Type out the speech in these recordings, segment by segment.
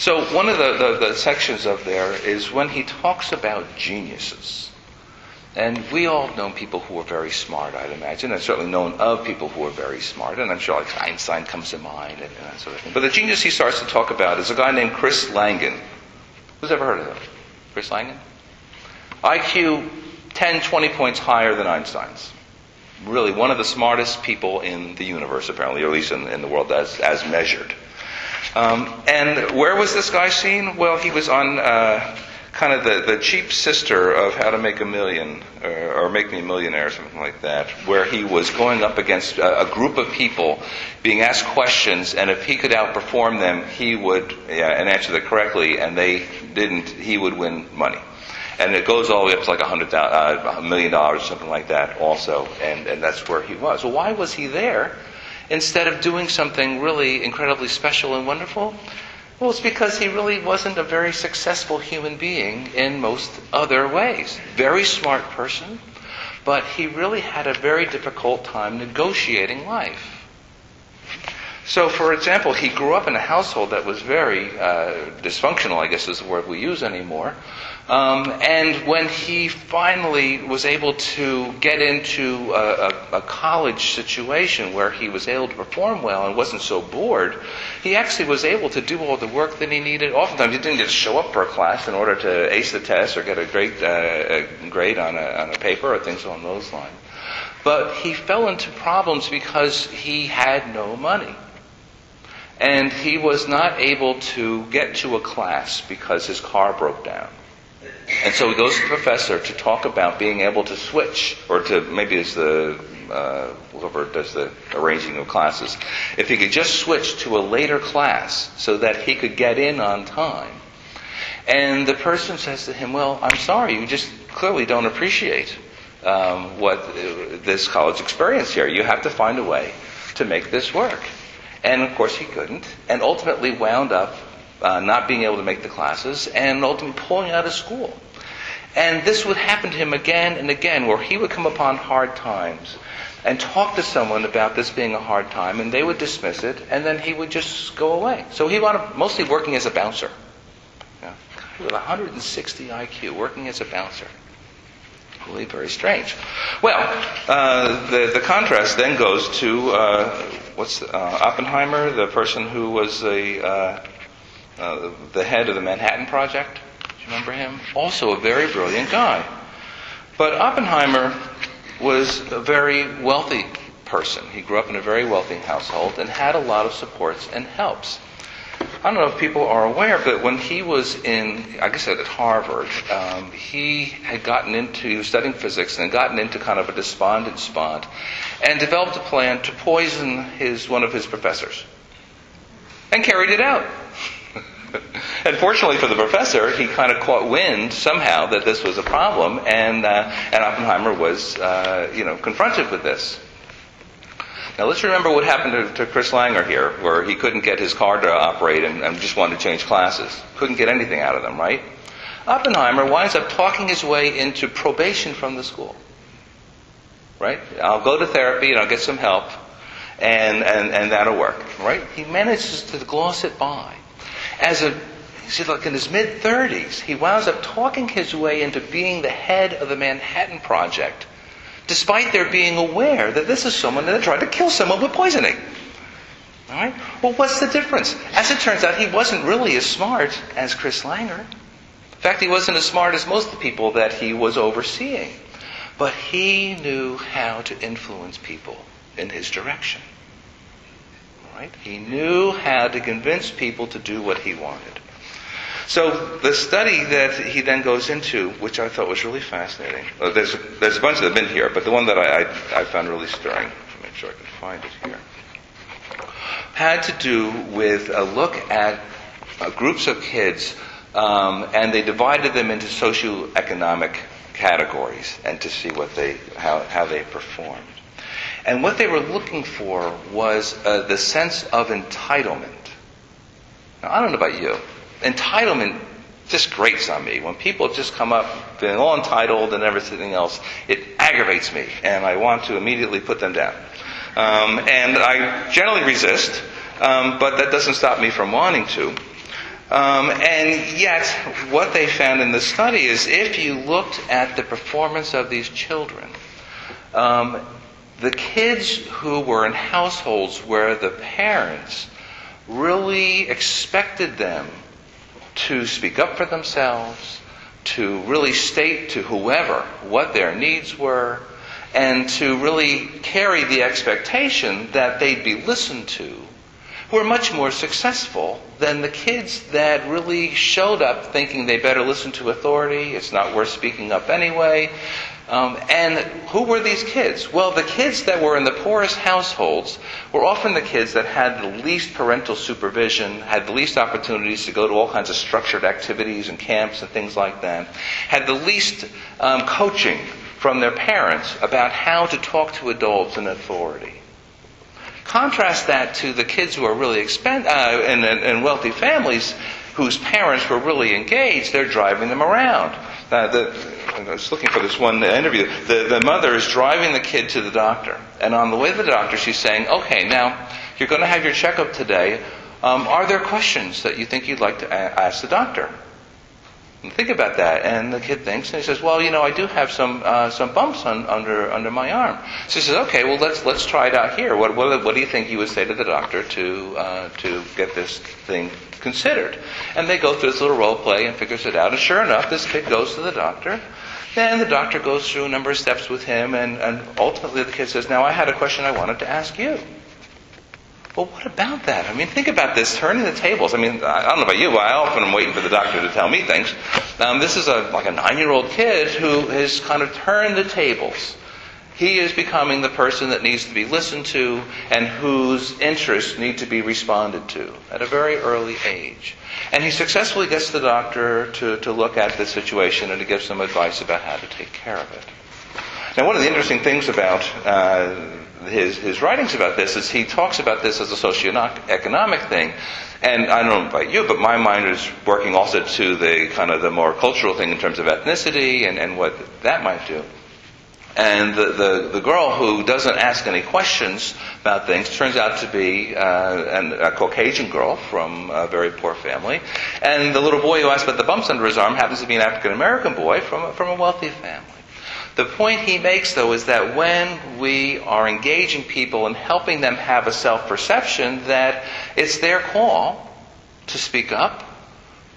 So one of the sections of there is when he talks about geniuses. And we all know people who are very smart, I'd imagine. I've certainly known of people who are very smart, and I'm sure like Einstein comes to mind and that sort of thing. But the genius he starts to talk about is a guy named Chris Langan. Who's ever heard of him? Chris Langan? IQ 10, 20 points higher than Einstein's. Really one of the smartest people in the universe, apparently, or at least in the world as measured. And where was this guy seen? Well, he was on kind of the cheap sister of How to Make a Million, or Make Me a Millionaire, or something like that, where he was going up against a group of people being asked questions, and if he could outperform them, he would, and answer them correctly, and they didn't, he would win money. And it goes all the way up to like $100 million or something like that also, and that's where he was. Well, why was he there instead of doing something really incredibly special and wonderful? Well, it's because he really wasn't a very successful human being in most other ways. Very smart person, but he really had a very difficult time negotiating life. So, for example, he grew up in a household that was very dysfunctional, I guess is the word we use anymore. And when he finally was able to get into a college situation where he was able to perform well and wasn't so bored, he actually was able to do all the work that he needed. Oftentimes, he didn't just show up for a class in order to ace the test or get a great grade on a paper or things along those lines. But he fell into problems because he had no money. And he was not able to get to a class because his car broke down. And so he goes to the professor to talk about being able to switch, or to, maybe it's the, whoever does the arranging of classes, if he could just switch to a later class so that he could get in on time. And the person says to him, well, I'm sorry, you just clearly don't appreciate what this college experience here. You have to find a way to make this work. And of course he couldn't, and ultimately wound up not being able to make the classes, and ultimately pulling out of school. And this would happen to him again and again, where he would come upon hard times and talk to someone about this being a hard time, and they would dismiss it, and then he would just go away. So he wound up mostly working as a bouncer. With 160 IQ, working as a bouncer. Really very strange. Well, the contrast then goes to Oppenheimer, the person who was the head of the Manhattan Project. Do you remember him? Also a very brilliant guy. But Oppenheimer was a very wealthy person. He grew up in a very wealthy household and had a lot of supports and helps. I don't know if people are aware, but when he was I guess at Harvard, he had gotten into studying physics and gotten into kind of a despondent spot and developed a plan to poison one of his professors. And carried it out. And fortunately for the professor, he kind of caught wind somehow that this was a problem, and Oppenheimer was, confronted with this. Now let's remember what happened to Chris Langer here, where he couldn't get his car to operate and just wanted to change classes. Couldn't get anything out of them, right? Oppenheimer winds up talking his way into probation from the school. Right? I'll go to therapy and I'll get some help, and that'll work. Right? He manages to gloss it by. He's like in his mid-30s, he winds up talking his way into being the head of the Manhattan Project, despite their being aware that this is someone that tried to kill someone with poisoning. All right? Well, what's the difference? As it turns out, he wasn't really as smart as Chris Langer. In fact, he wasn't as smart as most of the people that he was overseeing. But he knew how to influence people in his direction. All right? He knew how to convince people to do what he wanted. So the study that he then goes into, which I thought was really fascinating, there's a bunch that have been here, but the one that I found really stirring, make sure I can find it here, had to do with a look at groups of kids, and they divided them into socioeconomic categories, and to see how they performed. And what they were looking for was the sense of entitlement. Now, I don't know about you. Entitlement just grates on me. When people just come up feeling all entitled and everything else, it aggravates me, and I want to immediately put them down. And I generally resist, but that doesn't stop me from wanting to. And yet, what they found in the study is if you looked at the performance of these children, the kids who were in households where the parents really expected them to speak up for themselves, to really state to whoever what their needs were, and to really carry the expectation that they'd be listened to, were much more successful than the kids that really showed up thinking they better listen to authority, it's not worth speaking up anyway. And who were these kids? Well, the kids that were in the poorest households were often the kids that had the least parental supervision, had the least opportunities to go to all kinds of structured activities and camps and things like that, had the least coaching from their parents about how to talk to adults in authority. Contrast that to the kids who are really in wealthy families whose parents were really engaged. They're driving them around. I was looking for this one interview. The mother is driving the kid to the doctor. And on the way to the doctor, she's saying, okay, now, you're going to have your checkup today. Are there questions that you think you'd like to ask the doctor? And think about that. And the kid thinks, and he says, well, I do have some bumps under my arm. So he says, okay, well, let's try it out here. What do you think you would say to the doctor to get this thing considered? And they go through this little role play and figures it out. And sure enough, this kid goes to the doctor. Then the doctor goes through a number of steps with him, and ultimately the kid says, now I had a question I wanted to ask you. Well, what about that? I mean, think about this, turning the tables. I mean, I don't know about you, but I often am waiting for the doctor to tell me things. This is like a 9-year-old kid who has kind of turned the tables. He is becoming the person that needs to be listened to and whose interests need to be responded to at a very early age. And he successfully gets the doctor to look at the situation and to give some advice about how to take care of it. Now, one of the interesting things about his writings about this is he talks about this as a socioeconomic thing. And I don't know about you, but my mind is working also to the kind of the more cultural thing in terms of ethnicity and what that might do. And the girl who doesn't ask any questions about things turns out to be a Caucasian girl from a very poor family. And the little boy who asked about the bumps under his arm happens to be an African-American boy from a wealthy family. The point he makes, though, is that when we are engaging people and helping them have a self-perception that it's their call to speak up,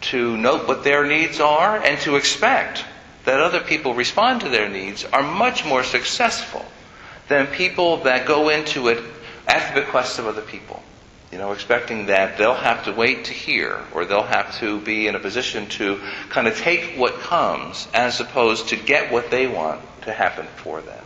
to note what their needs are, and to expect that other people respond to their needs, are much more successful than people that go into it at the bequest of other people. Expecting that they'll have to wait to hear, or they'll have to be in a position to kind of take what comes as opposed to get what they want to happen for them.